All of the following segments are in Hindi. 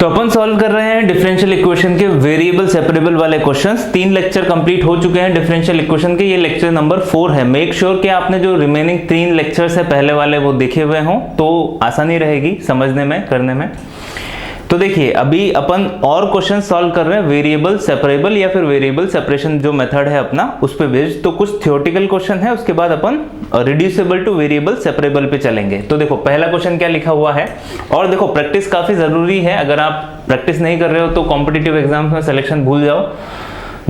तो अपन सॉल्व कर रहे हैं डिफरेंशियल इक्वेशन के वेरिएबल सेपरेबल वाले क्वेश्चंस। 3 लेक्चर कंप्लीट हो चुके हैं डिफरेंशियल इक्वेशन के, ये लेक्चर नंबर 4 है। मेक श्योर कि आपने जो रिमेनिंग 3 लेक्चर्स है पहले वाले वो देखे हुए हों, तो आसानी रहेगी समझने में, करने में। तो देखिए अभी अपन और क्वेश्चन सॉल्व कर रहे हैं वेरिएबल सेपरेबल या फिर वेरिएबल सेपरेशन जो मेथड है अपना उस पे बेस्ड। तो कुछ थ्योरेटिकल क्वेश्चन है, उसके बाद अपन रिड्यूसिबल टू वेरिएबल सेपरेबल पे चलेंगे। तो देखो पहला क्वेश्चन क्या लिखा हुआ है, और देखो प्रैक्टिस काफी जरूरी है। अगर आप प्रैक्टिस नहीं कर रहे हो तो कॉम्पिटिटिव एग्जाम्स में सिलेक्शन भूल जाओ।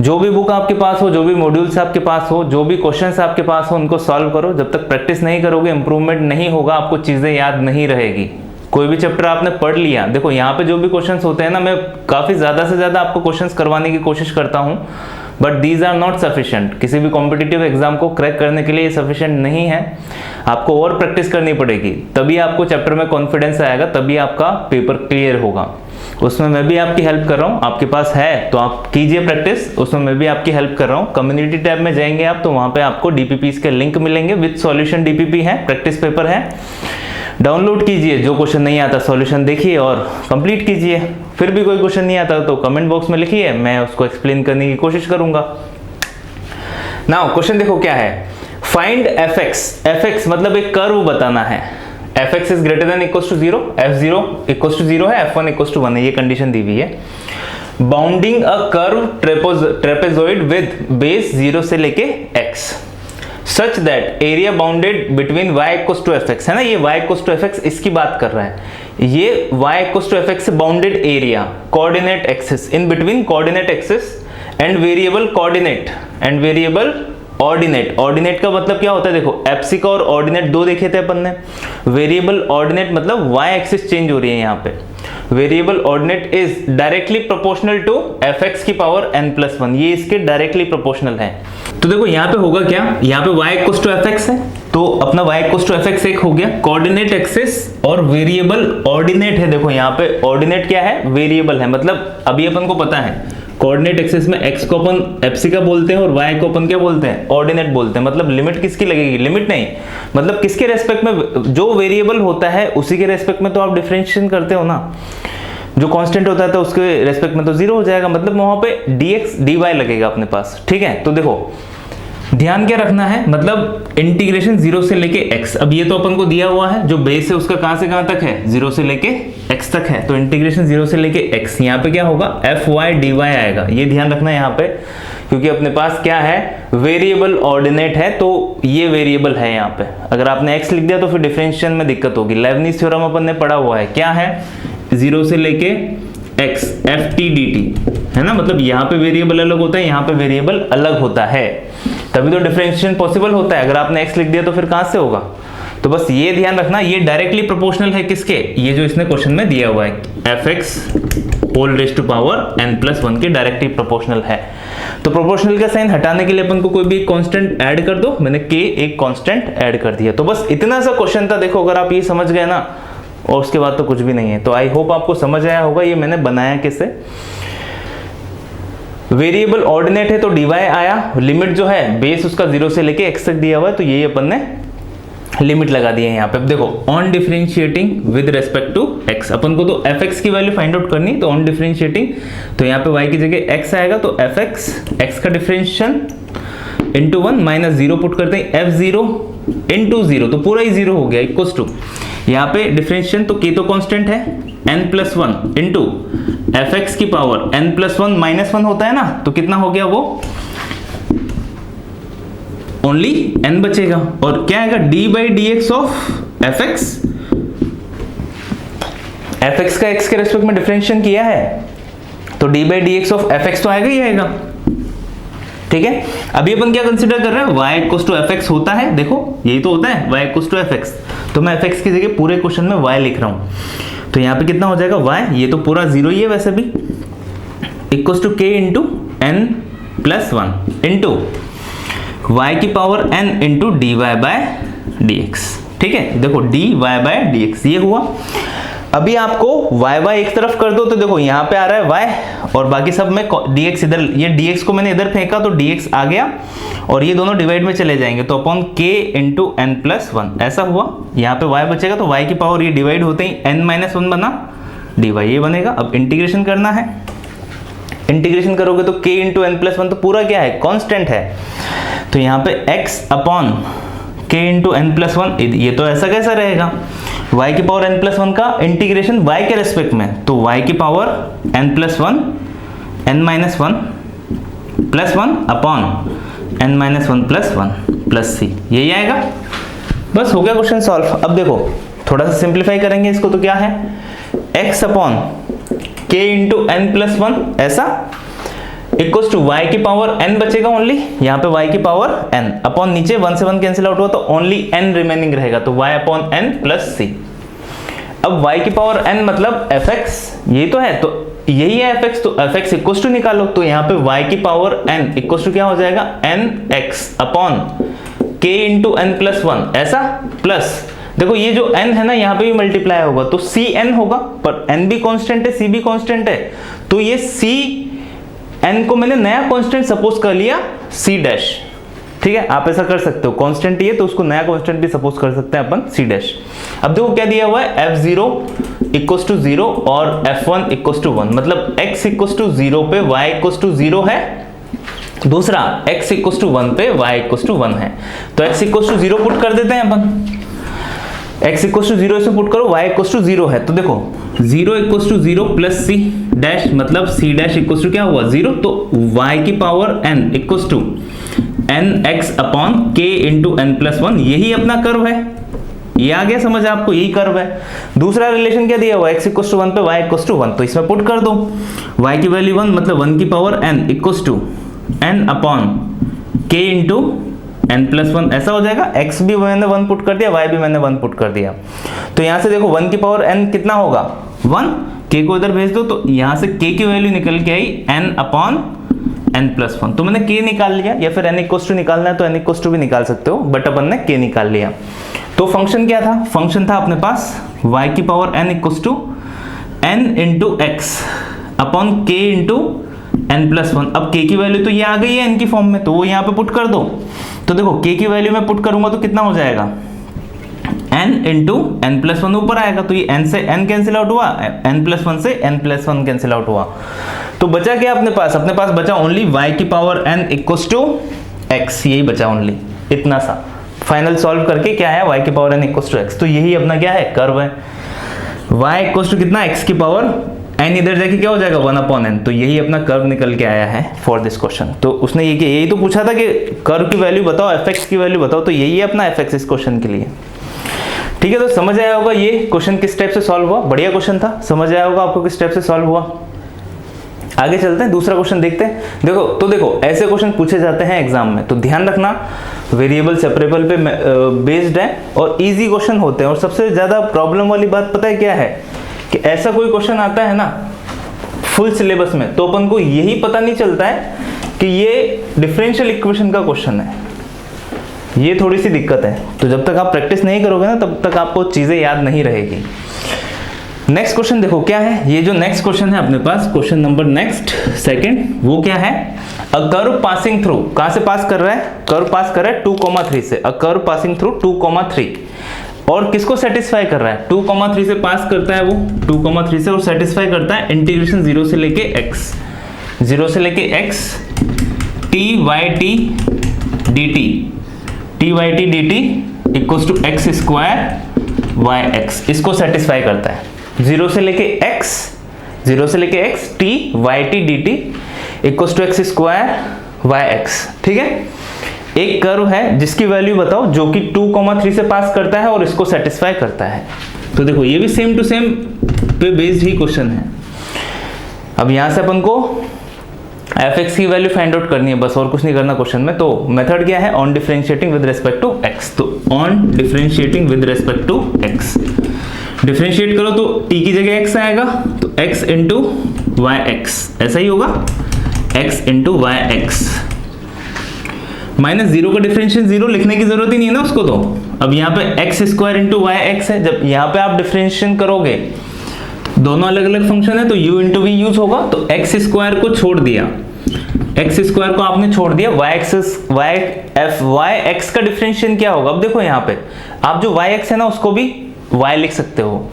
जो भी बुक आपके पास हो, जो भी मॉड्यूल्स आपके पास हो, जो भी क्वेश्चंस आपके पास हो, उनको सॉल्व करो। जब तक प्रैक्टिस नहीं करोगे इंप्रूवमेंट नहीं होगा, आपको चीजें याद नहीं रहेगी। कोई भी चैप्टर आपने पढ़ लिया, देखो यहाँ पे जो भी क्वेश्चंस होते हैं ना, मैं काफी ज्यादा से ज्यादा आपको क्वेश्चंस करवाने की कोशिश करता हूँ, but these are not sufficient. किसी भी कॉम्पिटिटिव एग्जाम को क्रैक करने के लिए ये सफिशिएंट नहीं है। आपको और प्रैक्टिस करनी पड़ेगी, तभी आपको चैप्टर में कॉन्फिडेंस आएगा, तभी आपका पेपर क्लियर होगा। उसमें मैं भी आपकी हेल्प कर रहा हूँ, आपके पास है तो आप कीजिए प्रैक्टिस, उसमें मैं भी आपकी हेल्प कर रहा हूँ। कम्युनिटी टैब में जाएंगे आप तो वहाँ पे आपको डीपीपीस के लिंक मिलेंगे, विद सॉल्यूशन डीपीपी है, प्रैक्टिस पेपर है। डाउनलोड कीजिए, जो क्वेश्चन नहीं आता सॉल्यूशन देखिए और कंप्लीट कीजिए। फिर भी कोई क्वेश्चन नहीं आता तो कमेंट बॉक्स में लिखिए, मैं उसको एक्सप्लेन करने की कोशिश करूंगा। नाउ क्वेश्चन देखो क्या है, फाइंड fx मतलब एक कर्व बताना है। fx is greater than equal to 0, f0 equal to 0 है, f1 इक्वल टू 1 है, ये कंडीशन दी हुई है। Bounding a curve trapezoid with base 0 से लेके x such that area bounded between y equal to fx है ना, ये y इक्वल टू fx इसकी बात कर रहा है। ये y इक्वल टू fx से bounded area coordinate axis in between coordinate axis and variable coordinate and variable ordinate. Ordinate का मतलब क्या होता है, देखो एप्सिका और ऑर्डिनेट दो देखे थे अपन ने। वेरिएबल ऑर्डिनेट मतलब y एक्सिस चेंज हो रही है यहाँ पे। Variable ordinate is directly proportional to fx की पावर n+1, ये इसके डायरेक्टली प्रोपोर्शनल है। तो देखो यहाँ पे होगा क्या, यहाँ पे y इक्वल टू fx है तो अपना y इक्वल टू fx एक हो गया। कोऑर्डिनेट एक्सिस और वेरिएबल ऑर्डिनेट है, देखो यहाँ पे ऑर्डिनेट क्या है, वेरिएबल है। मतलब अभी अपन को पता है कोऑर्डिनेट एक्सिस में x को अपन एप्सिका बोलते हैं और y को अपन क्या बोलते हैं, ऑर्डिनेट बोलते हैं। मतलब लिमिट किसकी लगेगी, लिमिट नहीं, मतलब किसके रेस्पेक्ट में, जो वेरिएबल होता है उसी के रेस्पेक्ट में तो आप डिफरेंशिएशन करते हो ना। जो कांस्टेंट होता है तो उसके रेस्पेक्ट में तो 0 हो जाएगा, मतलब वहां पे dx dy लगेगा अपने पास। ठीक है, तो देखो ध्यान क्या रखना है, मतलब इंटीग्रेशन 0 से लेके x। अब ये तो अपन को दिया हुआ है, जो बेस है उसका कहां से कहां तक है, 0 से लेके x तक है। तो इंटीग्रेशन 0 से लेके x, यहाँ पे क्या होगा, fy dy आएगा। ये ध्यान रखना है यहाँ पे, क्योंकि अपने पास क्या है, वेरिएबल ऑर्डिनेट है, तो ये वेरिएबल है यहाँ पे। अगर आपने x लिख दिया तो फिर डिफरेंशिएशन में दिक्कत होगी। लेबनीज थ्योरम अपन ने पढ़ा हुआ है, क्या है, 0 से लेके x ft dt है ना। मतलब यहाँ पे वेरिएबल अलग होता है, यहाँ पे वेरिएबल अलग होता है, तभी तो डिफरेंशिएशन पॉसिबल होता है। अगर आपने x लिख दिया तो फिर कहां से होगा। तो बस ये ध्यान रखना, ये डायरेक्टली प्रोपोर्शनल है किसके, ये जो इसने क्वेश्चन में दिया हुआ है fx whole raise to power n+1 के डायरेक्टली प्रोपोर्शनल है। तो प्रोपोर्शनल का साइन हटाने के लिए अपन को कोई भी एक कांस्टेंट ऐड कर दो, मैंने k एक कांस्टेंट ऐड कर दिया। तो बस इतना सा क्वेश्चन था। देखो अगर आप ये समझ गए ना, और उसके बाद तो कुछ भी नहीं है। तो आई होप आपको समझ आया होगा ये मैंने बनाया किससे। वेरिएबल ऑर्डिनेट है तो dy आया, लिमिट जो है बेस उसका 0 से लेके x तक दिया हुआ है, तो ये अपन ने लिमिट लगा दी है यहाँ पे। देखो on differentiating with respect to x, अपन को तो fx की वैल्यू फाइंड आउट करनी, तो ऑन डिफरेंशिएटिंग तो यहाँ पे y की जगह x आएगा, तो fx x का डिफरेंशिएशन इंटू 1 माइनस 0 पुट करते हैं, f0 इंटू 0 तो पूरा ही 0 हो गया, इक्वल्स टू यहाँ पे डिफरेंशिएशन तो k तो कांस्टेंट है, n+1 इंटू fx की पावर n+1 -1 होता है ना, तो कितना हो गया वो, ओनली n बचेगा। और क्या आएगा, d/dx ऑफ fx। fx का x के रेस्पेक्ट में डिफरेंशिएशन किया है तो d/dx ऑफ fx तो आएगा ही आएगा। ठीक है, अभी अपन क्या कंसीडर कर रहे हैं, y इक्वल टू fx होता है, देखो यही तो होता है y इक्वल टू fx, तो मैं fx की जगह पूरे क्वेश्चन में y लिख रहा हूं। तो यहाँ पे कितना हो जाएगा y, ये तो पूरा 0 ही है वैसे भी, equal to k into n+1 into y की पावर n इंटू dy/dx। ठीक है, देखो dy/dx ये हुआ। अभी आपको y एक तरफ कर दो तो देखो यहाँ पे आ रहा है y और बाकी सब में dx इधर, ये dx को मैंने इधर फेंका तो dx आ गया और ये दोनों डिवाइड में चले जाएंगे, तो अपॉन k इंटू n+1 ऐसा हुआ। यहाँ पे y बचेगा तो y की पावर ये डिवाइड होते ही n-1 बना dy ये बनेगा। अब इंटीग्रेशन करना है, इंटीग्रेशन करोगे तो k into n plus one तो पूरा क्या है, कांस्टेंट है, तो यहाँ पे x upon k into n plus one, ये तो ऐसा कैसा रहेगा, y की पावर n प्लस वन का इंटीग्रेशन y के रेस्पेक्ट में, तो y की power n plus one n minus one plus one upon n minus one plus one plus c, यही आएगा। बस हो गया क्वेश्चन सॉल्व। अब देखो थोड़ा सा सिंप्लीफाई करेंगे इसको, तो क्या है, x upon k into n plus one ऐसा इक्वल्स टू y की पावर n बचेगा ओनली, यहाँ पे y की पावर n अपॉन नीचे 1 से 1 कैंसिल आउट हुआ तो ओनली n रिमेनिंग रहेगा, तो y अपॉन n प्लस सी। अब y की पावर n मतलब fx, ये तो है, तो यही है fx, तो fx इक्वल्स टू निकालो, तो यहाँ पे y की पावर n इक्वल्स टू क्या हो जाएगा, nx upon k into n plus one ऐसा, प्लस देखो ये जो n है ना यहाँ पे भी मल्टीप्लाई होगा तो cn होगा, पर n भी कांस्टेंट है, c भी कांस्टेंट है, तो ये cn को मैंने नया कांस्टेंट सपोज कर लिया c डैश, ठीक है, आप ऐसा कर सकते हो, कांस्टेंट ये तो उसको नया कांस्टेंट भी सपोज कर सकते हैं अपन c डैश। अब देखो क्या दिया हुआ है, f0 इक्वल्स टू 0 और f1 इक्वल्स टू 1, मतलब x इक्वल्स टू 0 पे y इक्वल्स टू 0 है, दूसरा x इक्वल्स टू 1 पे y इक्वल्स टू 1 है, तो x इक्वल्स टू 0 पुट कर देते हैं अपन, x इक्वल्स टू 0 इसमें पुट करो, y इक्वल्स टू 0 है, तो देखो 0 equals to 0 plus c dash मतलब c डैश इक्वल्स टू क्या हुआ 0, तो y की power n equals to nx upon k into n plus one, यही अपना कर्व है, ये आ गया समझ आपको, यही कर्व है। दूसरा रिलेशन क्या दिया हुआ, x इक्वल्स टू 1 पे y इक्वल्स टू 1, तो इसमें पुट कर दो, y की वैल्यू 1 मतलब 1 की power n equals to n upon k into n plus one ऐसा हो जाएगा, x भी मैंने 1 पुट कर दिया, y भी मैंने 1 पुट कर दिया, तो यहाँ से देखो 1 की पावर n कितना होगा 1, k को इधर भेज दो, तो यहाँ से k की वैल्यू निकल के आई n upon n plus one, तो मैंने k निकाल लिया, या फिर n इक्वल्स टू निकालना है तो n इक्वल्स टू भी निकाल सकते हो, बट अपन ने k निकाल लिया। तो फंक्शन क्या था, फंक्शन था अपने पास y की power n equals to n into x upon k into n plus one. अब k की वैल्यू तो ये आ गई है n की फॉर्म में, तो वो यहाँ पे पुट कर दो, तो देखो k की वैल्यू में पुट करूंगा तो कितना हो जाएगा, n into n plus one ऊपर आएगा, तो ये n से n कैंसिल आउट हुआ, n प्लस वन से n plus one cancel out हुआ, तो बचा क्या अपने पास बचा ओनली y की power n equals to x, यही बचा ओनली, इतना सा। फाइनल सॉल्व करके क्या है, y की power n equals to x, तो यही अपना क्या है, कर्व है, y इक्वल्स टू कितना, x की पावर n इधर जाके क्या हो जाएगा 1 अपॉन n, तो यही अपना कर्व निकल के आया है फॉर दिस क्वेश्चन। तो उसने यही तो पूछा था कि कर्व की वैल्यू बताओ, fx की वैल्यू बताओ, तो यही है अपना fx इस क्वेश्चन के लिए। ठीक है, तो समझ आया होगा ये क्वेश्चन किस टाइप से सॉल्व हुआ, बढ़िया क्वेश्चन था, समझ आया होगा आपको किस टाइप से सॉल्व हुआ। आगे चलते हैं, दूसरा क्वेश्चन देखते हैं। देखो ऐसे क्वेश्चन पूछे जाते हैं एग्जाम में, तो ध्यान रखना वेरिएबल सेपरेबल पे बेस्ड है और इजी क्वेश्चन होते हैं। और सबसे ज्यादा प्रॉब्लम वाली बात पता है क्या है, कि ऐसा कोई क्वेश्चन आता है ना फुल सिलेबस में, तो अपन को यही पता नहीं चलता है कि ये डिफरेंशियल इक्वेशन का क्वेश्चन है, ये थोड़ी सी दिक्कत है। तो जब तक आप प्रैक्टिस नहीं करोगे ना, तब तक आपको चीजें याद नहीं रहेगी। नेक्स्ट क्वेश्चन देखो क्या है, ये जो नेक्स्ट क्वेश्चन है अपने पास, क्वेश्चन नंबर नेक्स्ट सेकंड, वो क्या है, अ कर्व पासिंग थ्रू, कहां से पास कर रहा है, कर्व पास कर रहा है 2,3 से, अ कर्व पासिंग थ्रू 2,3, और किसको सेटिस्फाई कर रहा है, 2,3 से पास करता है वो, 2,3 से, और सेटिस्फाई करता है इंटीग्रेशन 0 से लेके x, 0 से लेके x t y t dt, t y t dt equals to x square y x, इसको सेटिस्फाई करता है। 0 से लेके x, 0 से लेके x t y t dt equals to x square y x। ठीक है, एक कर्व है जिसकी वैल्यू बताओ जो कि 2,3 से पास करता है और इसको सेटिस्फाई करता है। तो देखो ये भी सेम टू सेम पे बेस्ड ही क्वेश्चन है। अब यहां से अपन को fx की वैल्यू फाइंड आउट करनी है, बस और कुछ नहीं करना क्वेश्चन में। तो मेथड क्या है, on differentiating with respect to x, तो on differentiating with respect to x, differentiate करो तो t की जगह x आएगा, तो x इंटू वाई एक्स, ऐसा ही होगा, x into y x. Minus 0 का डिफरेंशियल 0 लिखने की जरूरत ही नहीं है ना उसको। तो अब यहाँ पे x square into y x है, जब यहाँ पे आप डिफरेंशिएशन करोगे दोनों अलग अलग फंक्शन है तो u इंटू वी यूज होगा, तो x स्क्वायर को छोड़ दिया, x स्क्वायर को आपने छोड़ दिया, वाई एक्स का डिफरेंशिएशन क्या होगा। अब देखो यहाँ पे आप जो वाई एक्स है ना उसको भी y लिख सकते हो,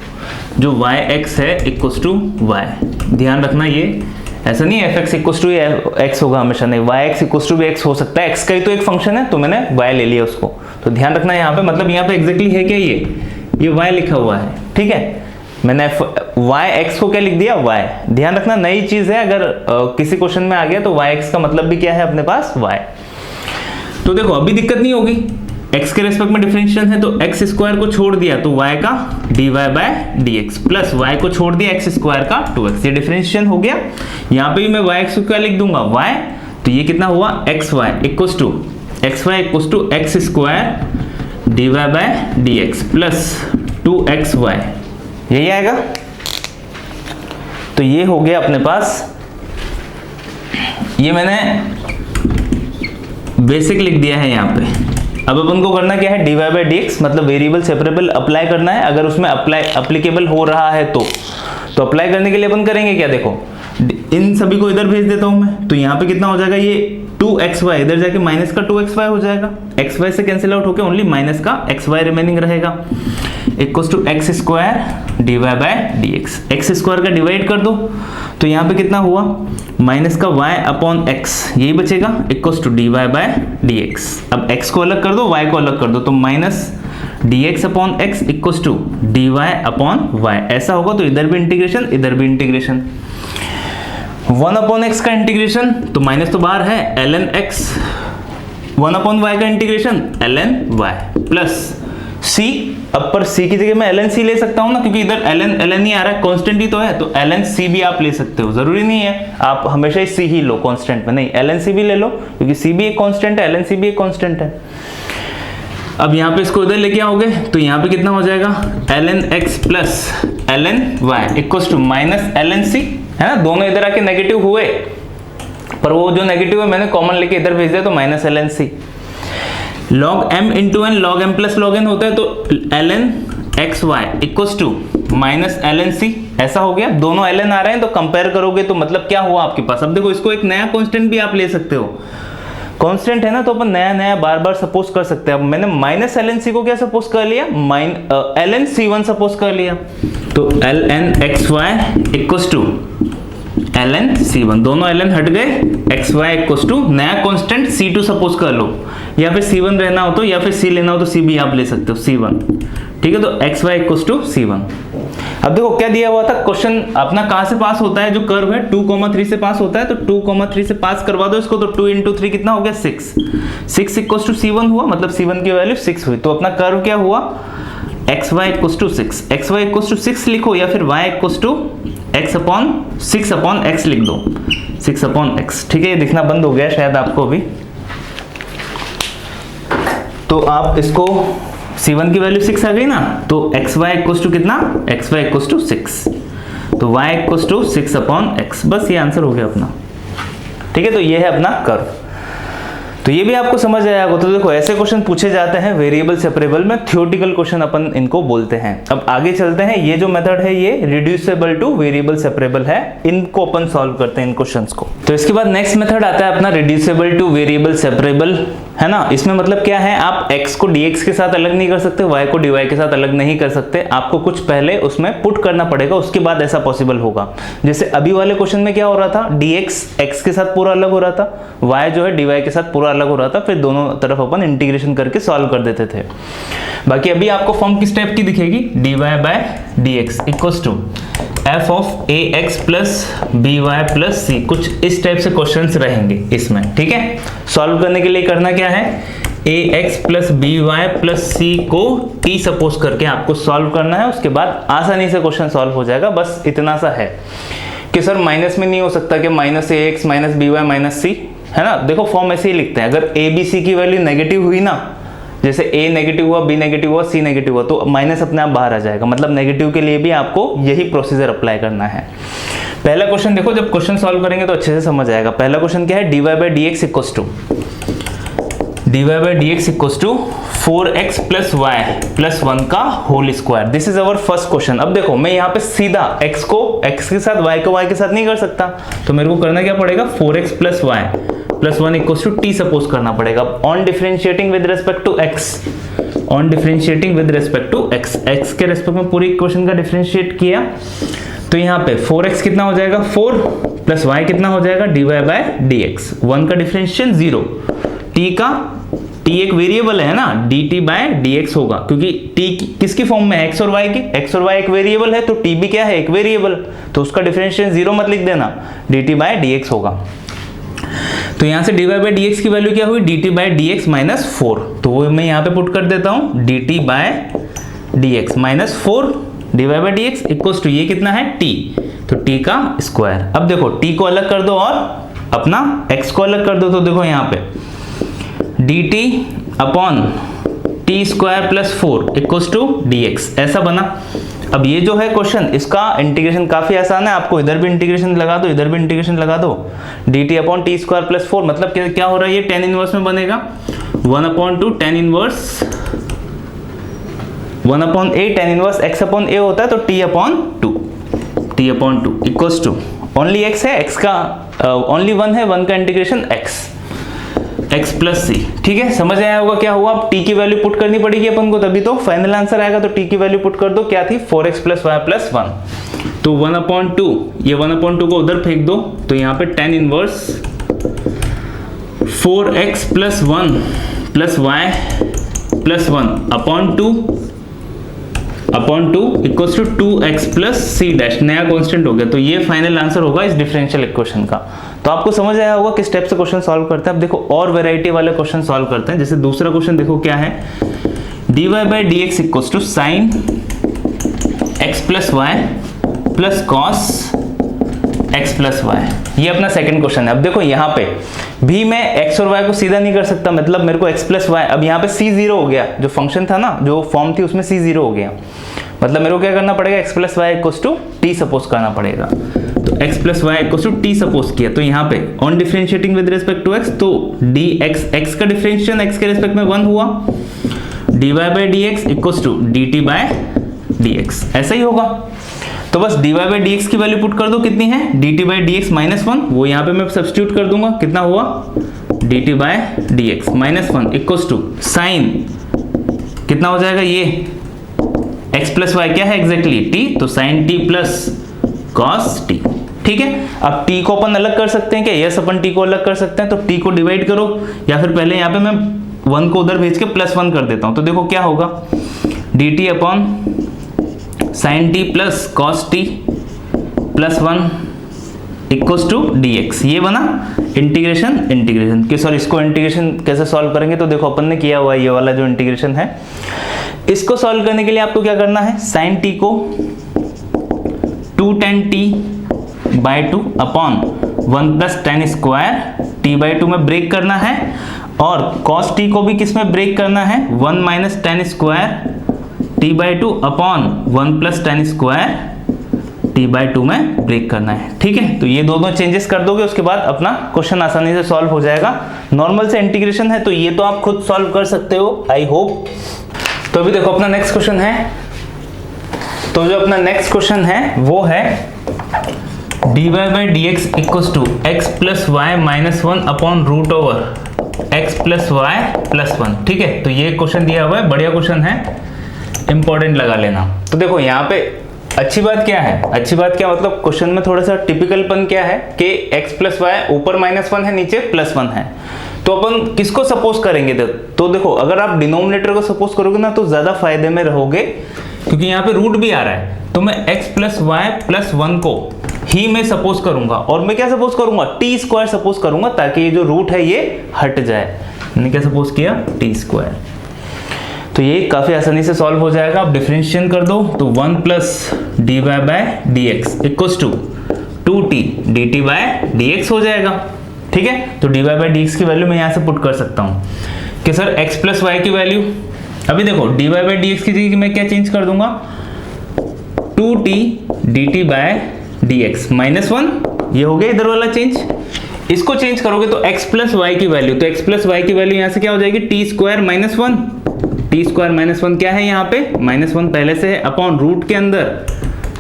जो वाई एक्स है इक्वल्स टू वाई, ध्यान रखना ये ऐसा नहीं है f x equals to x होगा हमेशा, नहीं, वाई एक्स इक्वल्स टू भी एक्स हो सकता है, एक्स का ही तो एक फंक्शन है तो मैंने वाई ले लिया उसको। तो ध्यान रखना यहाँ पे, मतलब यहाँ पे एग्जैक्टली है क्या, ये वाई लिखा हुआ है, ठीक है, मैंने वाई एक्स को क्या लिख दिया, वाई। ध्यान रखना नई चीज है, अगर किसी क्वेश्चन में आ गया तो वाई एक्स का मतलब भी क्या है अपने पास, वाई। तो देखो अभी दिक्कत नहीं होगी, x के रेस्पेक्ट में डिफरेंशिएशन है तो एक्स स्क्वायर को छोड़ दिया तो y का dy by dx plus y को छोड़ दिया एक्स स्क्वायर का 2x, ये डिफरेंशिएशन हो गया। यहाँ पे भी मैं yx को क्या लिख दूंगा, y, तो ये कितना हुआ xy equals to x square dy by dx plus 2xy, यही आएगा। तो ये हो गया अपने पास, ये मैंने बेसिक लिख दिया है यहाँ पे। अब अपन को करना क्या है, dy बाई dx मतलब वेरिएबल सेपरेबल अप्लाई करना है, अगर उसमें अप्लीकेबल हो रहा है तो अप्लाई करने के लिए अपन करेंगे क्या, देखो इन सभी को इधर भेज देता हूं मैं, तो यहाँ पे कितना हो जाएगा, ये 2xy इधर जाके माइनस का 2xy हो जाएगा, xy से कैंसिल आउट होके ओनली माइनस का xy रिमेनिंग रहेगा, equals to x square d y by d x, x square का डिवाइड कर दो तो यहाँ पे कितना हुआ, माइनस का y अपॉन x, यही बचेगा, equals to d y by d x. अब x को अलग कर दो, y को अलग कर दो, तो minus d x upon x equals to d y upon y, ऐसा होगा। तो इधर भी इंटीग्रेशन, इधर भी इंटीग्रेशन, 1 अपॉन एक्स का इंटीग्रेशन तो माइनस तो बाहर है, ln x, 1 अपॉन y का integration ln y plus c, अब पर c की जगह मैं ln c ले सकता हूं ना, क्योंकि इधर ln ही आ रहा है, कांस्टेंट ही तो है, तो ln c भी आप ले सकते हो, जरूरी नहीं है आप हमेशा c ही लो कांस्टेंट में, नहीं ln c भी ले लो क्योंकि c भी एक कांस्टेंट है, ln c भी एक कांस्टेंट है। अब यहाँ पे इसको इधर लेके आओगे तो यहाँ पे कितना हो जाएगा, ln x plus ln y equals to minus ln c, है ना, दोनों इधर आके नेगेटिव हुए, पर वो जो नेगेटिव है मैंने कॉमन लेके इधर भेज दिया तो minus ln c, log m into n, log m plus log n होता है तो ln xy equals to minus ln c, ऐसा हो गया। दोनों ln आ रहे हैं तो कंपेयर करोगे तो मतलब क्या हुआ आपके पास, अब देखो इसको एक नया कांस्टेंट भी आप ले सकते हो, कांस्टेंट है ना तो अपन नया नया बार बार सपोज कर सकते हैं। अब मैंने माइनस ln c को क्या सपोज कर लिया, ln c1 सपोज कर लिया, तो ln xy equals to ln c1, दोनों ln हट गए, xy इक्वल्स टू नया कांस्टेंट c2 सपोज कर लो, या फिर c1 रहना हो तो, या फिर c लेना हो तो c भी आप ले सकते हो, c1, ठीक है, तो xy इक्वल्स टू c1। अब देखो क्या दिया हुआ था, क्वेश्चन अपना कहां से पास होता है, जो कर्व है 2,3 से पास होता है, तो 2,3 से पास करवा दो इसको, तो 2 इंटू 3 कितना हो गया, 6 इक्वल्स टू c1 हुआ, मतलब c1 की वैल्यू 6 हुई, तो अपना कर्व क्या हुआ, xy equals to 6, xy equals to 6 लिखो, या फिर y equals to x upon 6 upon x लिख दो, 6 अपॉन x, ठीक है, ये दिखना बंद हो गया शायद आपको अभी, तो आप इसको c1 की वैल्यू 6 आ गई ना, तो xy इक्वल्स टू कितना, xy इक्वल्स टू 6, तो y equals to 6 upon x, बस ये आंसर हो गया अपना, ठीक है। तो ये है अपना कर्व, तो ये भी आपको समझ आया होगा। तो देखो ऐसे क्वेश्चन पूछे जाते हैं वेरिएबल सेपरेबल में, थ्योरेटिकल क्वेश्चन अपन इनको बोलते हैं। अब आगे चलते हैं, ये जो मेथड है ये रिड्यूसेबल टू वेरिएबल सेपरेबल है, इनको अपन सॉल्व करते हैं इन क्वेश्चंस को। तो इसके बाद नेक्स्ट मेथड आता है अपना रिड्यूसेबल टू वेरिएबल सेपरेबल, है ना। इसमें मतलब क्या है, आप x को dx के साथ अलग नहीं कर सकते, y को dy के साथ अलग नहीं कर सकते, आपको कुछ पहले उसमें पुट करना पड़ेगा, उसके बाद ऐसा पॉसिबल होगा। जैसे अभी वाले क्वेश्चन में क्या हो रहा था, dx x के साथ पूरा अलग हो रहा था, y जो है dy के साथ पूरा अलग हो रहा था, फिर दोनों तरफ अपन इंटीग्रेशन करके सॉल्व कर देते थे। बाकी अभी आपको फॉर्म किस टाइप की दिखेगी, dy by dx equals to f of ax plus by plus c, कुछ इस टाइप से क्वेश्चंस रहेंगे इसमें, ठीक है। सॉल्व करने के लिए करना क्या है, ax plus by plus c को t सपोज करके आपको सॉल्व करना है, उसके बाद आसानी से क्वेश्चन सॉल्व हो जाएगा। बस इतना सा है कि सर माइनस में नहीं हो सकता कि minus ax minus by minus c, है ना। देखो फॉर्म ऐसे ही लिखते हैं, अगर a b c की वैल्यू नेगेटिव हुई ना, जैसे a नेगेटिव हुआ, b नेगेटिव हुआ, c नेगेटिव हुआ, तो माइनस अपने आप बाहर आ जाएगा, मतलब नेगेटिव के लिए भी आपको यही प्रोसीजर अप्लाई करना है। पहला क्वेश्चन देखो, जब क्वेश्चन सॉल्व करेंगे तो अच्छे से समझ आएगा। पहला क्वेश्चन क्या है, dy by dx equals to dy by dx equals to 4x plus y plus 1 का whole square, this is our first question. अब देखो मैं यहाँ पे सीधा x को x के साथ, y को y के साथ नहीं कर सकता, तो मेरे को करना क्या पड़ेगा, 4x plus y plus 1 equals to t suppose करना पड़ेगा। On differentiating with respect to x, on differentiating with respect to x, x के रेस्पेक्ट में पूरी इक्वेशन का डिफरेंशिएट किया तो यहाँ पे 4x कितना हो जाएगा 4 प्लस y कितना हो जाएगा dy बाय dx, 1 का डिफरेंशिएशन 0, t एक वेरिएबल है ना, dt बाय dx होगा क्योंकि t किसकी फॉर्म में है, x और y की, x और y एक वेरिएबल है तो t भी क्या है एक वेरिएबल, तो उसका डिफरेंशिएशन 0 मत लिख देना, dt बाय dx होगा। तो यहाँ से dy बाय dx की वैल्यू क्या हुई dt बाय dx माइनस 4, तो वो मैं यहाँ पे पुट कर देता हूँ dt by dx minus 4 dy by dx equals to ये कितना है t, तो t का स्क्वायर। अब देखो t को अलग कर दो और अपना x को अलग कर दो, तो देखो यहाँ पे dt upon t square plus 4 equals to dx ऐसा बना। अब ये जो है क्वेश्चन इसका इंटीग्रेशन काफी आसान है, आपको इधर भी इंटीग्रेशन लगा दो इधर भी इंटीग्रेशन लगा दो, dt upon t square plus 4 मतलब क्या हो रहा है, ये tan इनवर्स में बनेगा 1/2 tan inverse 1/a tan inverse x upon a होता है तो t upon 2 equals to only x है, x का ओनली 1 है, 1 का इंटीग्रेशन x प्लस सी। ठीक है, समझ आया होगा क्या हुआ। अब t की वैल्यू पुट करनी पड़ेगी अपन को, तभी तो फाइनल आंसर आएगा। तो t की वैल्यू पुट कर दो, क्या थी 4x प्लस वाई प्लस 1, तो 1/2 ये 1/2 को उधर फेंक दो, तो यहाँ पे tan inverse 4x plus 1 plus y plus 1 upon 2 equals to 2x plus c dash, नया कांस्टेंट हो गया। तो ये फाइनल आंसर होगा इस डिफरेंशियल इक्वेशन का। तो आपको समझ आया होगा किस टाइप से क्वेश्चन सॉल्व करते हैं। अब देखो और वैरायटी वाले क्वेश्चन सॉल्व करते हैं। जैसे दूसरा क्वेश्चन देखो क्या है, dy by dx equals to sine x plus y plus cos x plus y, ये अपना सेकंड क्वेश्चन है। अब देखो यहाँ पे भी मैं x और y को सीधा नहीं कर सकता, मतलब मेरे को x प्लस वाई, अब यहाँ पे c 0 हो गया, जो फंक्शन था ना जो फॉर्म थी उसमें c 0 हो गया, मतलब मेरे को क्या करना पड़ेगा x plus y equals to t suppose करना पड़ेगा। तो x plus y equals to t suppose किया, तो यहाँ पे on differentiating with respect to x, तो dx x का डिफरेंशिएशन x के रिस्पेक्ट में 1 हुआ, dy by dx equals to dt by dx, ऐसा ही होगा। तो बस dy बाई dx की वैल्यू पुट कर दो, कितनी है dt बाई dx माइनस 1, वो यहाँ पे मैं सब्स्टिट्यूट कर दूंगा, कितना हुआ dt by dx minus 1 equals to sine कितना हो जाएगा ये x प्लस वाई क्या है एग्जैक्टली t, तो sine t plus cos t। ठीक है, अब t को अपन अलग कर सकते हैं क्या, यस अपन t को अलग कर सकते हैं, तो t को डिवाइड करो, या फिर पहले यहाँ पे मैं 1 को उधर भेज के प्लस 1 कर देता हूँ। तो देखो क्या होगा dt upon sine t plus cos t plus 1 equals to dx, ये बना इंटीग्रेशन कि सॉरी इसको इंटीग्रेशन कैसे सॉल्व करेंगे, तो देखो अपन ने किया हुआ है ये वाला जो इंटीग्रेशन है, इसको सॉल्व करने के लिए आपको क्या करना है, साइन t को 2 tan t by 2 upon 1 plus tan square t by 2 में ब्रेक करना है, और cos t को भी किस में ब्रेक करना है 1 minus tan square t by 2 upon 1 plus tan square t by 2 में ब्रेक करना है। ठीक है, तो ये दोनों चेंजेस कर दोगे, उसके बाद अपना क्वेश्चन आसानी से सॉल्व हो जाएगा। नॉर्मल से इंटीग्रेशन है तो ये तो आप खुद सॉल्व कर सकते हो, आई होप। तो अभी देखो अपना नेक्स्ट क्वेश्चन है, तो जो अपना नेक्स्ट क्वेश्चन है वो है dy by dx equals to x plus y minus 1 upon root over x plus y plus 1। ठीक है, तो ये क्वेश्चन दिया हुआ है, बढ़िया क्वेश्चन है, इंपॉर्टेंट लगा लेना। तो देखो यहाँ पे अच्छी बात क्या है, अच्छी बात क्या मतलब क्वेश्चन में थोड़ा सा टिपिकलपन क्या है कि x प्लस वाई ऊपर माइनस 1 है नीचे प्लस 1 है, तो अपन किसको सपोज करेंगे, तो देखो अगर आप डिनोमिनेटर को सपोज करोगे ना तो ज्यादा फायदे में रहोगे, क्योंकि यहाँ पे रूट भी आ रहा है, तो मैं x प्लस वाई प्लस 1 को ही मैं सपोज करूंगा, और मैं क्या सपोज करूंगा टी स्क्वायर सपोज करूंगा, ताकि ये जो रूट है ये हट जाए। मैंने क्या सपोज किया टी स्क्वायर, तो ये काफी आसानी से सॉल्व हो जाएगा। आप डिफरेंशिएशन कर दो, तो 1 plus d y by d x equals to 2t dt by dx हो जाएगा। ठीक है, तो dy बाय dx की वैल्यू मैं यहाँ से पुट कर सकता हूँ कि सर x प्लस वाई की वैल्यू, अभी देखो dy बाय dx की जगह मैं क्या चेंज कर दूंगा 2t dt by dx minus 1, ये हो गया इधर वाला चेंज। इसको चेंज करोगे तो x प्लस वाई की वैल्यू, तो x प्लस वाई की वैल्यू यहाँ से क्या हो जाएगी T square minus 1, T square minus 1 क्या है यहाँ पे माइनस 1 पहले से है, अपॉन रूट के अंदर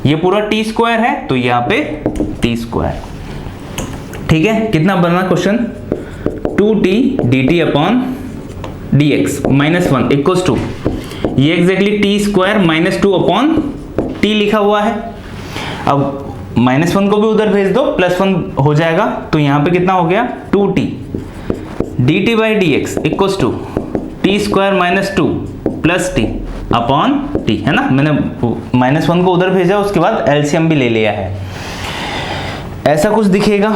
ये पूरा टी स्क्वायर है तो यहाँ पे टी स्क्वायर। ठीक है, कितना बना question 2t dt upon dx minus 1 equals to ये exactly t square minus 2 upon t लिखा हुआ है। अब -1 को भी उधर भेज दो, +1 हो जाएगा, तो यहाँ पे कितना हो गया 2t dt by D x equals to t square minus 2 plus t upon t, है ना। मैंने -1 को उधर भेजा, उसके बाद एलसीएम भी ले लिया है, ऐसा कुछ दिखेगा।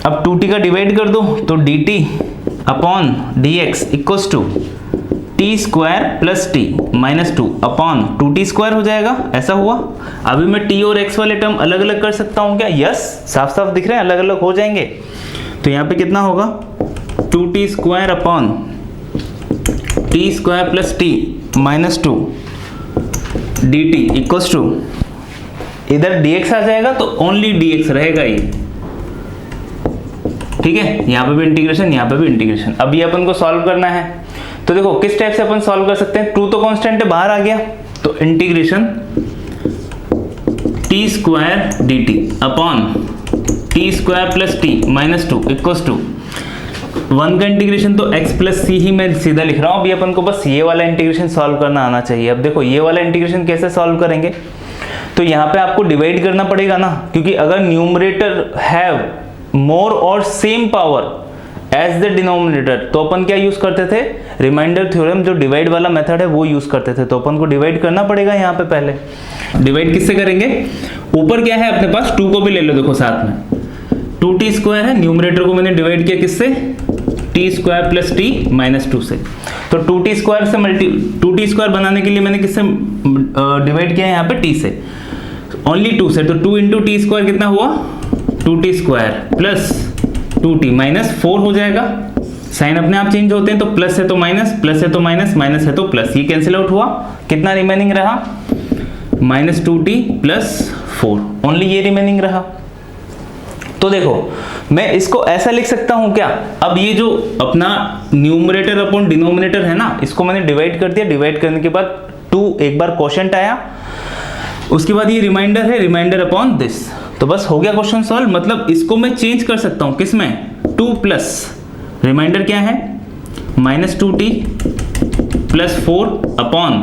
अब 2t का डिवाइड कर दो तो dt upon d x equals to t square plus t minus 2 upon 2t square हो जाएगा, ऐसा हुआ। अभी मैं t और x वाले टर्म अलग अलग कर सकता हूँ क्या? यस, साफ साफ दिख रहे हैं, अलग अलग हो जाएंगे। तो यहाँ पे कितना होगा 2t square upon t square plus t minus 2 dt equals to, इधर dx आ जाएगा तो ओनली dx रहेगा ये, ठीक है। यहाँ पे भी इंटीग्रेशन, यहाँ पे भी इंटीग्रेशन। अब ये अपन को सॉल्व करना है, तो देखो किस टाइप से अपन सॉल्व कर सकते हैं। 2 तो कांस्टेंट है, बाहर आ गया, तो integration t square d t upon t square plus t minus 2 equals to 1 का इंटीग्रेशन तो x प्लस सी ही मैं सीधा लिख रहा हूँ। अभी अपन को बस ये वाला इंटीग्रेशन सॉल्व करना आना चाहिए। अब देखो ये वाला इंटीग्रेशन कैसे सॉल्व करेंगे, तो यहाँ पे आपको डिवाइड करना पड़ेगा ना, क्योंकि अगर न्यूमरेटर हैव मोर और same power as the denominator, तो अपन क्या यूज करते थे, रिमाइंडर थ्योरम, जो डिवाइड वाला मेथड है वो यूज करते थे। तो अपन को डिवाइड करना पड़ेगा यहाँ पे। पहले डिवाइड किससे करेंगे, ऊपर क्या है अपने पास, 2 को भी ले लो, देखो साथ में 2t स्क्वायर है, न्यूमरेटर को मैंने डिवाइड किया किससे, T square plus t minus 2 से। तो 2t स्क्वायर से 2t स्क्वायर बनाने के लिए मैंने किससे डिवाइड किया है यहाँ पे, t से, ओनली 2 से। तो 2 इंटू टी स्क्वायर कितना हुआ 2t square plus 2t minus 4 हो जाएगा। साइन अपने आप चेंज होते हैं, तो प्लस है तो माइनस, प्लस है तो माइनस, माइनस है तो प्लस, ये कैंसिल आउट हुआ। कितना रिमेनिंग रहा -2t प्लस 4, ओनली ये रिमेनिंग रहा। तो देखो मैं इसको ऐसा लिख सकता हूं क्या, अब ये जो अपना न्यूमरेटर अपॉन डिनोमिनेटर है ना, इसको मैंने डिवाइड कर दिया। डिवाइड करने के बाद 2 एक बार क्वोशंट आया, उसके बाद ये रिमाइंडर है, रिमाइंडर अपॉन दिस, तो बस हो गया क्वेश्चन सॉल्व। मतलब इसको मैं चेंज कर सकता हूं किसमें, 2 प्लस रिमाइंडर क्या है -2t plus 4 upon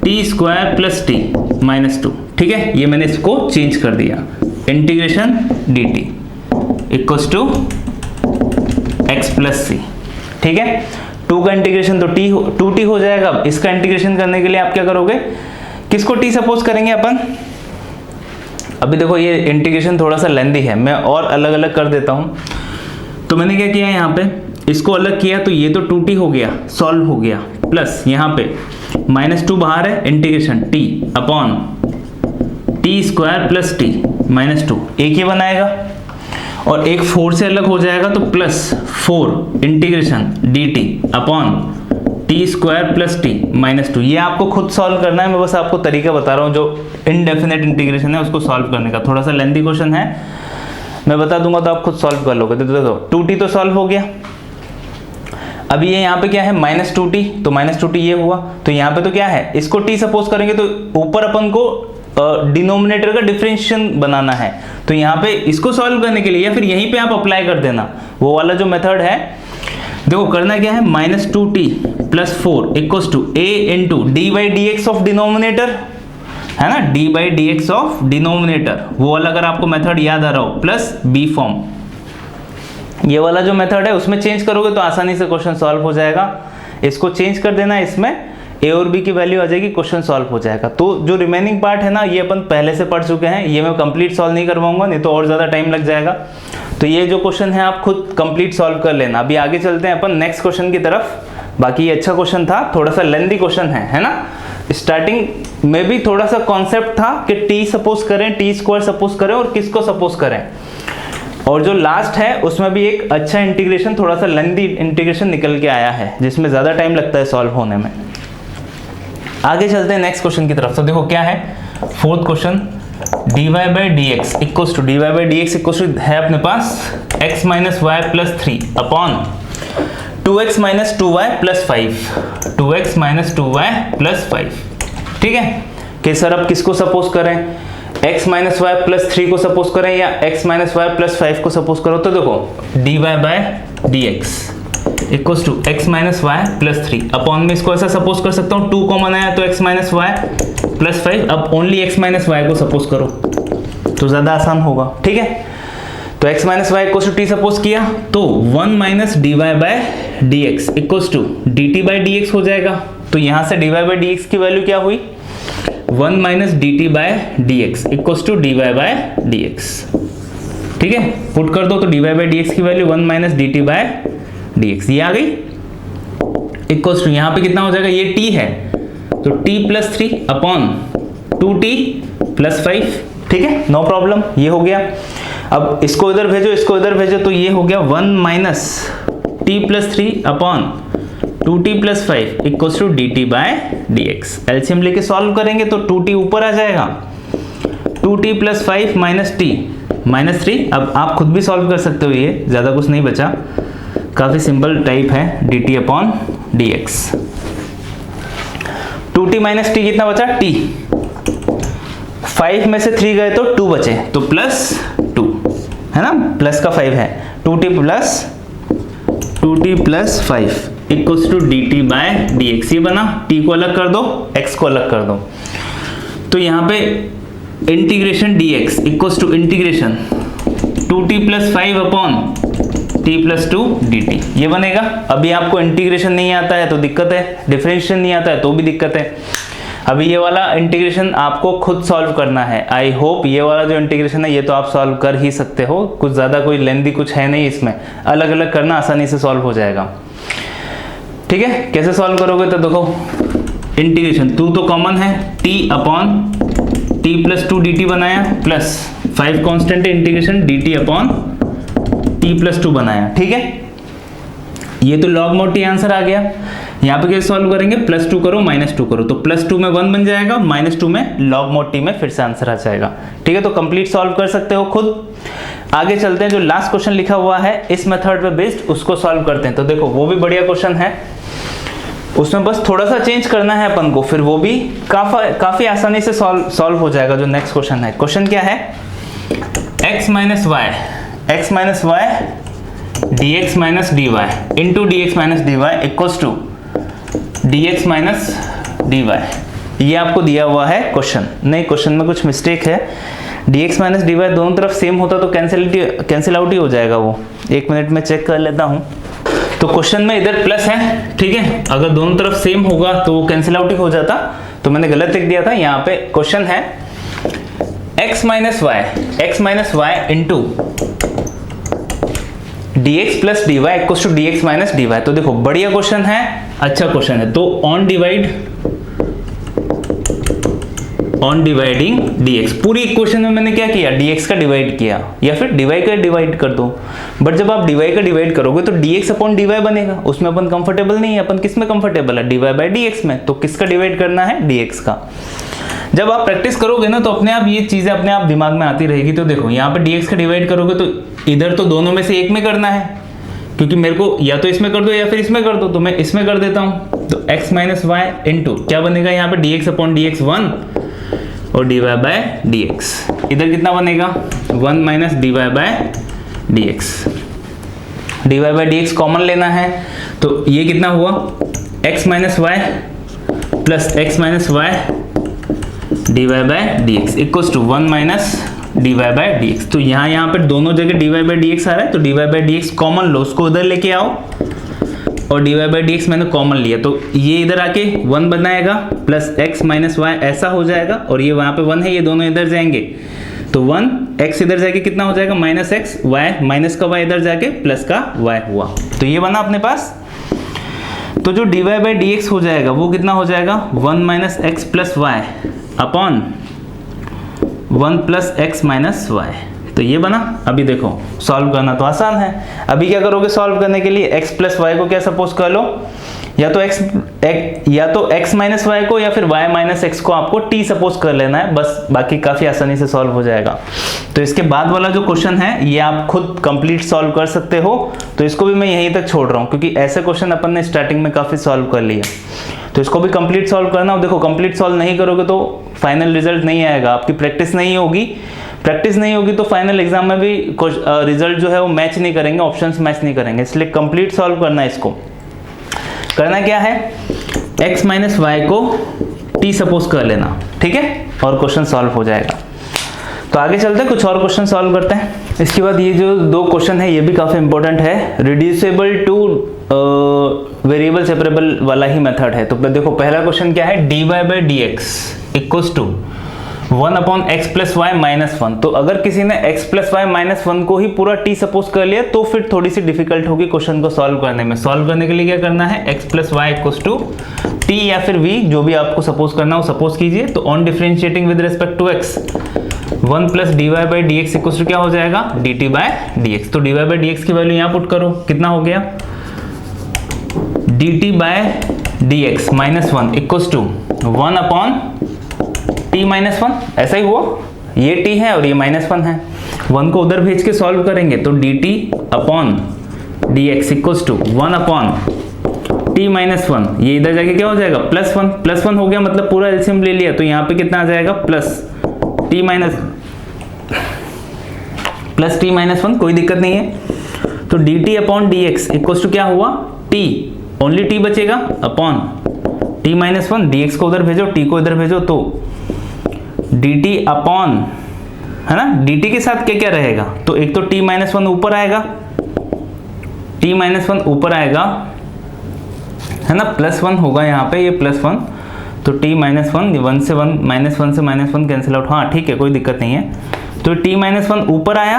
t square plus t minus 2, ठीक है। ये मैंने इसको चेंज कर दिया, integration dt equals to x plus c, ठीक है। 2 का इंटीग्रेशन तो 2t हो जाएगा। अब इसका इंटीग्रेशन करने के लिए आप क्या करोगे, किसको t सपोज करेंगे अपन। अभी देखो ये इंटीग्रेशन थोड़ा सा लेंदी है, मैं और अलग अलग कर देता हूं। तो मैंने क्या किया यहाँ पे, इसको अलग किया, तो ये तो 2t हो गया, सॉल्व हो गया, प्लस यहाँ पे -2 बाहर है, integration t upon t square plus t minus 2, एक ही बनाएगा, और एक 4 से अलग हो जाएगा, तो plus 4 integration dt upon t square plus t minus 2। ये आपको खुद सॉल्व करना है, मैं बस आपको तरीका बता रहा हूँ। जो इनडेफिनेट इंटीग्रेशन है उसको सॉल्व करने का, थोड़ा सा लेंथी क्वेश्चन है, मैं बता दूंगा तो आप खुद सॉल्व कर लोगे। तो देखो 2t तो सॉल्व हो गया। अब ये यहाँ पे क्या है -2t, तो -2t ये हुआ, तो यहाँ पे तो क्या है, इसको t सपोज करेंगे तो ऊपर अपन को डिनोमिनेटर का डिफरेंशिएशन बनाना है। तो यहाँ पे इसको सॉल्व करने के लिए, या फिर यहीं पे आप अप्लाई कर देना वो वाला जो मेथड है। देखो करना क्या है, -2t plus 4 equals to a into d by D x of denominator, है ना, d by D x of denominator, वो वाला अगर आपको मेथड याद आ रहा हो, प्लस बी फॉर्म। ये वाला जो मेथड है उसमें चेंज करोगे तो आसानी से क्वेश्चन सॉल्व हो जाएगा। इसको चेंज कर देना, इसमें ए और बी की वैल्यू आ जाएगी, क्वेश्चन सॉल्व हो जाएगा। तो जो रिमेनिंग पार्ट है ना, ये अपन पहले से पढ़ चुके हैं, ये मैं कंप्लीट सॉल्व नहीं करवाऊंगा, नहीं तो और ज़्यादा टाइम लग जाएगा। तो ये जो क्वेश्चन है आप खुद कंप्लीट सॉल्व कर लेना। अभी आगे चलते हैं अपन नेक्स्ट क्वेश्चन की तरफ। बाकी ये अच्छा क्वेश्चन था, थोड़ा सा लेंथी क्वेश्चन है ना। स्टार्टिंग में भी थोड़ा सा कॉन्सेप्ट था कि टी सपोज करें, टी स्क्वायर सपोज करें और किसको सपोज करें, और जो लास्ट है उसमें भी एक अच्छा इंटीग्रेशन, थोड़ा सा लेंथी इंटीग्रेशन निकल के आया है, जिसमें ज़्यादा टाइम लगता है सॉल्व होने में। आगे चलते हैं नेक्स्ट क्वेश्चन की तरफ। तो देखो क्या है, fourth question, dy by D x equals to, dy by D x equals to है अपने पास x minus y plus 3 upon 2x minus 2y plus 5, 2x minus 2y plus 5, ठीक है। कि सर अब किसको सपोज करें, x माइनस वाई प्लस 3 को सपोज करें या x माइनस वाई प्लस 5 को सपोज करो। तो देखो dy by D x equals to x minus y plus 3 upon में इसको ऐसा सपोज कर सकता हूँ 2 कॉमन आया तो x माइनस वाई प्लस 5। अब ओनली x माइनस वाई को सपोज करो तो ज़्यादा आसान होगा, ठीक है। तो x minus y equals to t suppose किया तो 1 minus d y by d x equals to d t by D x हो जाएगा। तो यहाँ से d y by D x की वैल्यू क्या हुई 1 minus d t by d x equals to d y by d x, ठीक है। पुट कर दो तो d y by D x की value 1 minus d t by d x ये आ गई इक्वल्स टू यहाँ पे कितना हो जाएगा, ये t है तो t plus 3 upon 2t plus 5, ठीक है, नो प्रॉब्लम, ये हो गया। अब इसको इधर भेजो, इसको इधर भेजो तो ये हो गया 1 minus t plus 3 upon 2t plus 5 equals to dt by dx। LCM लेके सॉल्व करेंगे तो 2t ऊपर आ जाएगा, 2t plus 5 minus t minus 3। अब आप खुद भी सॉल्व कर सकते हो, ये ज़्यादा कुछ नहीं बचा, काफ़ी सिंपल टाइप है dt upon dx। 2t minus T कितना बचा t, 5 में से 3 गए तो 2 बचे तो प्लस 2 है ना, प्लस का 5 है 2t plus 5 equals to dt by dx। ये बना, t को अलग कर दो x को अलग कर दो तो यहाँ पे integration dx equals to integration 2t plus 5 upon t plus 2 dt ये बनेगा। अभी आपको इंटीग्रेशन नहीं आता है तो दिक्कत है, डिफरेंशिएशन नहीं आता है तो भी दिक्कत है। अभी ये वाला इंटीग्रेशन आपको खुद सॉल्व करना है। आई होप ये वाला जो इंटीग्रेशन है ये तो आप सॉल्व कर ही सकते हो, कुछ ज़्यादा कोई लेंथी कुछ है नहीं इसमें, अलग अलग करना आसानी से सॉल्व हो जाएगा, ठीक है। कैसे सॉल्व करोगे तो देखो इंटीग्रेशन 2 तो कॉमन है t upon t plus 2 dt बनाया प्लस 5 कॉन्स्टेंट है integration dt upon t plus 2 बनाया, ठीक है। ये तो लॉग मोड t आंसर आ गया। यहाँ पे कैसे सॉल्व करेंगे, प्लस 2 करो माइनस 2 करो तो प्लस 2 में 1 बन जाएगा, माइनस 2 में लॉग मोड t में फिर से आंसर आ जाएगा, ठीक है। तो कंप्लीट सॉल्व कर सकते हो खुद। आगे चलते हैं, जो लास्ट क्वेश्चन लिखा हुआ है इस मेथड पे बेस्ड उसको सॉल्व करते हैं। तो देखो वो भी बढ़िया क्वेश्चन है, उसमें बस थोड़ा सा चेंज करना है अपन को, फिर वो भी काफी आसानी से सॉल्व हो जाएगा। जो नेक्स्ट क्वेश्चन है, क्वेश्चन क्या है, x minus y dx minus dy into dx minus dy equals to dx minus dy। ये आपको दिया हुआ है क्वेश्चन, नहीं क्वेश्चन में कुछ मिस्टेक है, dx माइनस dy दोनों तरफ सेम होता तो कैंसिल आउट ही हो जाएगा वो। 1 मिनट में चेक कर लेता हूँ। तो क्वेश्चन में इधर प्लस है, ठीक है, अगर दोनों तरफ सेम होगा तो वो कैंसिल आउट ही हो जाता, तो मैंने गलत लिख दिया था। यहाँ पे क्वेश्चन है x minus y into dx plus dy equals to dx minus dy। तो देखो बढ़िया क्वेश्चन है, अच्छा क्वेश्चन है। तो ऑन डिवाइडिंग dx, पूरी इक्वेशन में मैंने क्या किया, dx का डिवाइड किया या फिर dy का डिवाइड कर दो। बट जब आप dy का डिवाइड करोगे तो dx अपॉन dy बनेगा, उसमें अपन कंफर्टेबल नहीं है। अपन किस में कंफर्टेबल है, dy बाई dx में। तो किसका डिवाइड करना है, dx का। जब आप प्रैक्टिस करोगे ना तो अपने आप ये चीजें अपने आप दिमाग में आती रहेगी। तो देखो यहाँ पे dx का डिवाइड करोगे तो इधर तो दोनों में से एक में करना है, क्योंकि मेरे को या तो इसमें कर दो या फिर इसमें कर दो, तो मैं इसमें कर देता हूँ। तो x माइनस वाई इंटू क्या बनेगा यहाँ पे, dx अपॉन dx 1 और dy बाय dx। इधर कितना बनेगा, 1 minus dy by dx। dy by dx common लेना है तो ये कितना हुआ, x minus y plus x minus y dy by dx equals to 1 minus dy by dx। तो यहाँ पे दोनों जगह dy बाय dx आ रहा है तो dy बाय dx कॉमन लो, उसको उधर लेके आओ और dy बाय dx मैंने कॉमन लिया तो ये इधर आके 1 बनाएगा प्लस x माइनस वाई ऐसा हो जाएगा, और ये वहाँ पे 1 है, ये दोनों इधर जाएंगे तो 1 x इधर जाके कितना हो जाएगा, माइनस x, y माइनस का y इधर जाके प्लस का y हुआ। तो ये बना अपने पास। तो जो dy बाय dx हो जाएगा वो कितना हो जाएगा, 1 minus x plus y upon 1 plus x minus y. तो ये बना। अभी देखो सॉल्व करना तो आसान है। अभी क्या करोगे सॉल्व करने के लिए, x प्लस वाई को क्या सपोज कर लो, या तो x माइनस वाई को या फिर y माइनस एक्स को आपको t सपोज कर लेना है बस, बाकी काफी आसानी से सॉल्व हो जाएगा। तो इसके बाद वाला जो क्वेश्चन है ये आप खुद कंप्लीट सॉल्व कर सकते हो, तो इसको भी मैं यहीं तक छोड़ रहा हूँ क्योंकि ऐसे क्वेश्चन अपन ने स्टार्टिंग में काफी सॉल्व कर लिया। तो इसको भी कंप्लीट सॉल्व करना। देखो कंप्लीट सॉल्व नहीं करोगे तो फाइनल रिजल्ट नहीं आएगा, आपकी प्रैक्टिस नहीं होगी, प्रैक्टिस नहीं होगी तो फाइनल एग्जाम में भी रिजल्ट जो है वो मैच नहीं करेंगे, ऑप्शंस मैच नहीं करेंगे, इसलिए कंप्लीट सॉल्व करना है। इसको करना क्या है, x माइनस वाई को t सपोज कर लेना, ठीक है, और क्वेश्चन सॉल्व हो जाएगा। तो आगे चलते हैं, कुछ और क्वेश्चन सॉल्व करते हैं। इसके बाद ये जो दो क्वेश्चन है ये भी काफी इंपॉर्टेंट है, रिड्यूसेबल टू वेरिएबल सेपरेबल वाला ही मेथड है। तो देखो पहला क्वेश्चन क्या है, dy by D x equals to 1 upon x plus y minus 1। तो अगर किसी ने x प्लस वाई माइनस 1 को ही पूरा t सपोज कर लिया तो फिर थोड़ी सी डिफिकल्ट होगी क्वेश्चन को सॉल्व करने में। सॉल्व करने के लिए क्या करना है, x plus y equals to t या फिर v, जो भी आपको सपोज करना हो सपोज कीजिए। तो on differentiating with respect to x 1 plus dy by D x equals to क्या हो जाएगा, dt बाई डी एक्स। तो dy बाई डी एक्स की वैल्यू यहाँ पुट करो, कितना हो गया, dt by D x minus 1 equals to 1 upon t minus 1, ऐसा ही हुआ, ये t है और ये माइनस 1 है, 1 को उधर भेज के सॉल्व करेंगे तो dt upon d x equals to 1 upon t minus 1, ये इधर जाके क्या हो जाएगा, प्लस 1, प्लस 1 हो गया, मतलब पूरा एलसीएम ले लिया तो यहाँ पे कितना आ जाएगा, प्लस t माइनस 1, कोई दिक्कत नहीं है। तो dt upon d x equals to क्या हुआ, t, ओनली t बचेगा upon t minus 1, d x को उधर भेजो, t को इधर भेजो, तो dt अपॉन, है ना, dt के साथ क्या क्या रहेगा, तो एक तो t माइनस 1 ऊपर आएगा, t माइनस 1 ऊपर आएगा, है ना, प्लस 1 होगा यहाँ पे, ये प्लस 1, तो t माइनस 1, 1 से 1 माइनस 1 से माइनस 1 कैंसिल आउट, हाँ ठीक है, कोई दिक्कत नहीं है। तो t माइनस 1 ऊपर आया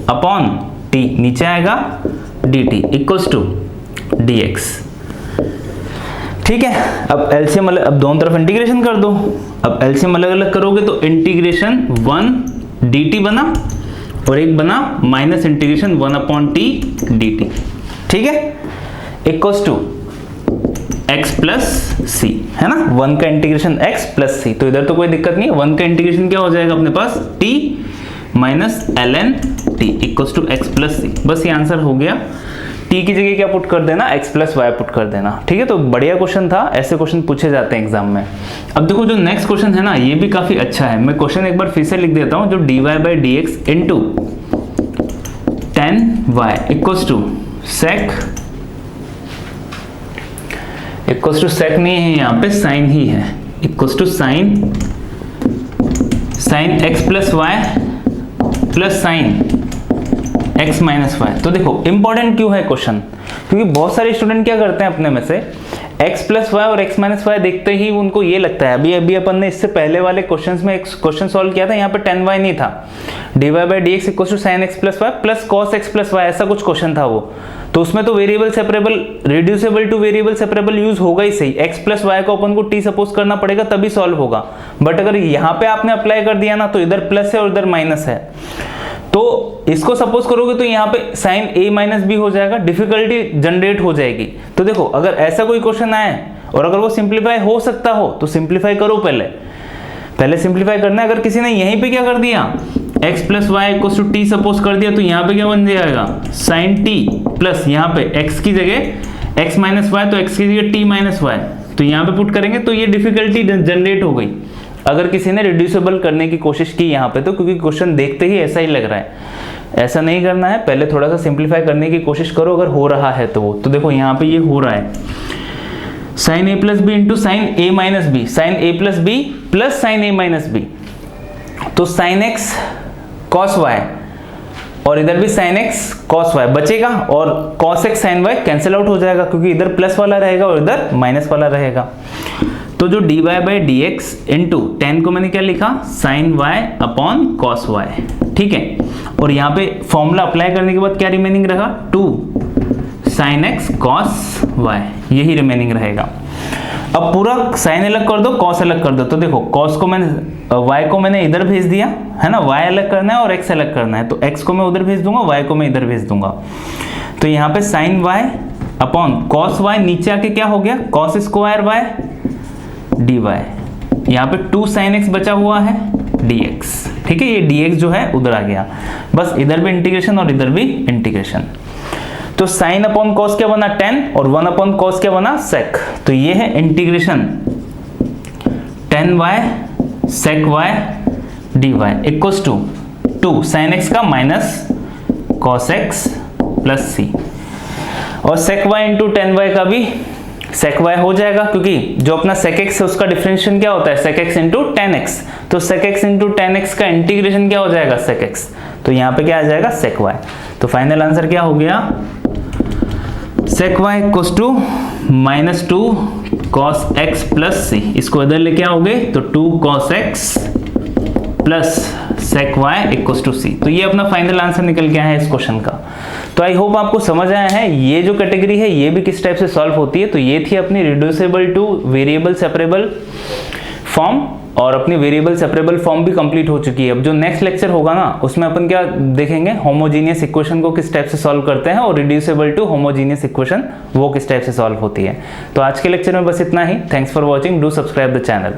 अपॉन t नीचे आएगा, dt इक्वल्स टू dx, ठीक है। अब एलसीएम अब दोनों तरफ इंटीग्रेशन कर दो। अब एलसीएम अलग अलग करोगे तो इंटीग्रेशन 1 dt बना और एक बना minus integration 1 upon t dt, ठीक है, इक्वल्स टू x प्लस सी, है ना, 1 का इंटीग्रेशन x प्लस सी। तो इधर तो कोई दिक्कत नहीं है, 1 का इंटीग्रेशन क्या हो जाएगा अपने पास, t minus ln t equals to x plus c. बस ये आंसर हो गया। t की जगह क्या पुट कर देना, x प्लस वाई पुट कर देना, ठीक है। तो बढ़िया क्वेश्चन था, ऐसे क्वेश्चन पूछे जाते हैं एग्जाम में। अब देखो जो नेक्स्ट क्वेश्चन है ना, ये भी काफी अच्छा है। मैं क्वेश्चन एक बार फिर से लिख देता हूं, जो dy by D x into tan y equals to sec, equals to sec नहीं है यहाँ पे, साइन ही है, equals to sine x plus y plus sine x minus y. तो देखो इंपॉर्टेंट क्यों है क्वेश्चन, क्योंकि बहुत सारे स्टूडेंट क्या करते हैं अपने में से x प्लस वाई और x माइनस वाई देखते ही उनको ये लगता है, अभी अपन ने इससे पहले वाले क्वेश्चंस में एक क्वेश्चन सॉल्व किया था, यहाँ पे 10y नहीं था, dy by D x equal to sine x plus y plus cos x plus y, ऐसा कुछ क्वेश्चन था वो। तो उसमें तो variable separable, reducible to variable separable use होगा ही सही, x प्लस वाई को अपन को t सपोज करना पड़ेगा तभी सॉल्व होगा। बट अगर यहाँ पे आपने अप्लाई कर दिया ना, तो इधर प्लस है और इधर माइनस है, तो इसको सपोज करोगे तो यहाँ पे साइन a माइनस बी हो जाएगा, डिफिकल्टी जनरेट हो जाएगी। तो देखो अगर ऐसा कोई क्वेश्चन आए और अगर वो सिंप्लीफाई हो सकता हो तो सिंप्लीफाई करो, पहले सिंप्लीफाई करना है। अगर किसी ने यहीं पे क्या कर दिया, x plus y equal to t suppose कर दिया, तो यहाँ पे क्या बन जाएगा, साइन t प्लस यहाँ पे x की जगह x माइनस वाई, तो x की जगह t माइनस वाई, तो यहाँ पे पुट करेंगे तो ये डिफिकल्टी जनरेट हो गई अगर किसी ने रिड्यूसेबल करने की कोशिश की यहाँ पे, तो क्योंकि क्वेश्चन देखते ही ऐसा ही लग रहा है। ऐसा नहीं करना है, पहले थोड़ा सा सिंप्लीफाई करने की कोशिश करो अगर हो रहा है तो वो। तो देखो यहाँ पे ये हो रहा है, sine a plus b into sine a minus b, sine a plus b plus sine a minus b, तो साइन x कॉस y और इधर भी साइन x cos y बचेगा और cos x sin y cancel out हो जाएगा, क्योंकि इधर प्लस वाला रहेगा और इधर माइनस वाला रहेगा। तो जो dy by D x into tan को मैंने क्या लिखा, sine y upon cos y, ठीक है। और यहाँ पे फॉर्मूला अप्लाई करने के बाद क्या रिमेनिंग रहा, 2 साइन x कॉस y, यही रिमेनिंग रहेगा। अब पूरा साइन अलग कर दो, कॉस अलग कर दो। तो देखो कॉस को मैंने, y को मैंने इधर भेज दिया, है ना, y अलग करना है और x अलग करना है, तो x को मैं उधर भेज दूंगा, y को मैं इधर भेज दूंगा। तो यहाँ पे sine y upon cos y, नीचे आके क्या हो गया, कॉस स्क्वायर y dy, यहाँ पे 2 साइन x बचा हुआ है dx, ठीक है। ये dx जो है उधर आ गया, बस इधर भी इंटीग्रेशन और इधर भी इंटीग्रेशन। तो साइन अपॉन कॉस क्या बना 10 और 1 अपॉन कॉस क्या बना सेक, तो ये है integration 10y sec y d y equals to 2 sine x का minus cos x plus c, और sec y into tan y का भी सेक वाई हो जाएगा, क्योंकि जो अपना सेक एक्स है उसका डिफरेंशिएशन क्या होता है, sec x into tan x, तो sec x into tan x का इंटीग्रेशन क्या हो जाएगा, सेक एक्स, तो यहाँ पे क्या आ जाएगा, सेक वाई। तो फाइनल आंसर क्या हो गया, sec y equals to minus 2 cos x plus c, इसको इधर लेके आओगे तो 2 cos x plus sec y equals to c. तो ये अपना फाइनल आंसर निकल गया है इस क्वेश्चन का। तो आई होप आपको समझ आया है ये जो कैटेगरी है ये भी किस टाइप से सॉल्व होती है। तो ये थी अपनी reducible to variable separable form, और अपनी वेरिएबल सेपरेबल फॉर्म भी कंप्लीट हो चुकी है। अब जो नेक्स्ट लेक्चर होगा ना उसमें अपन क्या देखेंगे, होमोजीनियस इक्वेशन को किस टाइप से सॉल्व करते हैं, और रिड्यूसिबल टू होमोजीनियस इक्वेशन वो किस टाइप से सॉल्व होती है। तो आज के लेक्चर में बस इतना ही। Thanks for watching, do subscribe the channel.